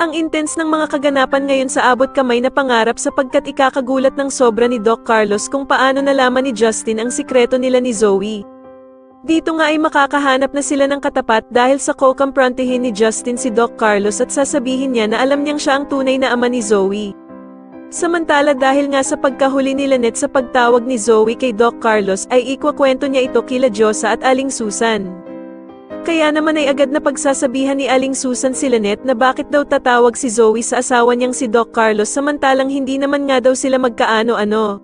Ang intense ng mga kaganapan ngayon sa abot kamay na pangarap sapagkat ikakagulat ng sobra ni Doc Carlos kung paano nalaman ni Justin ang sikreto nila ni Zoe. Dito nga ay makakahanap na sila ng katapat dahil sa ko-confrontihin ni Justin si Doc Carlos at sasabihin niya na alam niyang siya ang tunay na ama ni Zoe. Samantala dahil nga sa pagkahuli ni Lynette sa pagtawag ni Zoe kay Doc Carlos ay ikwakwento niya ito kila Diyosa at Aling Susan. Kaya naman ay agad na pagsasabihan ni Aling Susan si Lynette na bakit daw tatawag si Zoe sa asawa niyang si Doc Carlos samantalang hindi naman nga daw sila magkaano-ano.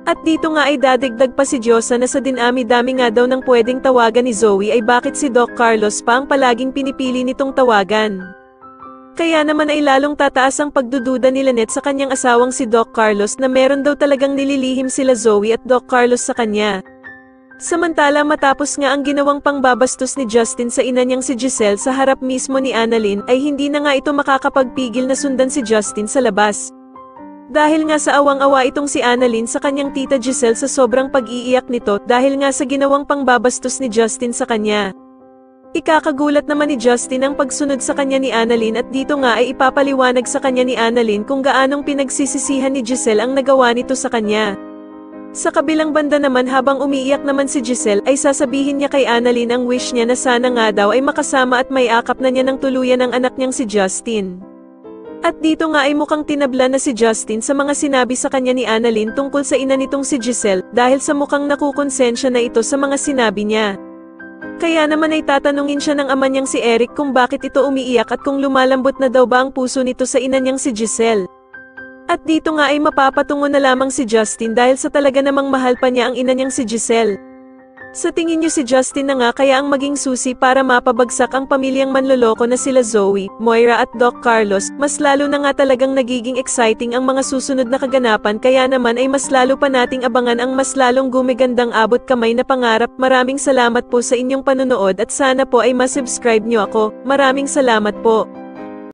At dito nga ay dadagdag pa si Diyosa na sa dinami-dami nga daw ng pwedeng tawagan ni Zoe ay bakit si Doc Carlos pa ang palaging pinipili nitong tawagan. Kaya naman ay lalong tataas ang pagdududa ni Lynette sa kanyang asawang si Doc Carlos na meron daw talagang nililihim sila Zoe at Doc Carlos sa kanya. Samantala matapos nga ang ginawang pangbabastos ni Justin sa ina niyang si Giselle sa harap mismo ni Annalyn ay hindi na nga ito makakapagpigil na sundan si Justin sa labas. Dahil nga sa awang-awa itong si Annalyn sa kanyang tita Giselle sa sobrang pag-iiyak nito dahil nga sa ginawang pangbabastos ni Justin sa kanya. Ikakagulat naman ni Justin ang pagsunod sa kanya ni Annalyn at dito nga ay ipapaliwanag sa kanya ni Annalyn kung gaanong pinagsisisihan ni Giselle ang nagawa nito sa kanya. Sa kabilang banda naman habang umiiyak naman si Giselle ay sasabihin niya kay Annalyn ang wish niya na sana nga daw ay makasama at may akap na niya ng tuluyan ang anak niyang si Justin. At dito nga ay mukhang tinabla na si Justin sa mga sinabi sa kanya ni Annalyn tungkol sa ina nitong si Giselle dahil sa mukhang nakukonsensya na ito sa mga sinabi niya. Kaya naman ay tatanungin siya ng ama niyang si Eric kung bakit ito umiiyak at kung lumalambot na daw ba ang puso nito sa ina niyang si Giselle. At dito nga ay mapapatungo na lamang si Justin dahil sa talaga namang mahal pa niya ang ina niyang si Giselle. Sa tingin niyo si Justin na nga kaya ang maging susi para mapabagsak ang pamilyang manloloko na sila Zoe, Moira at Doc Carlos, mas lalo na nga talagang nagiging exciting ang mga susunod na kaganapan kaya naman ay mas lalo pa nating abangan ang mas lalong gumigandang abot kamay na pangarap. Maraming salamat po sa inyong panonood at sana po ay masubscribe niyo ako. Maraming salamat po.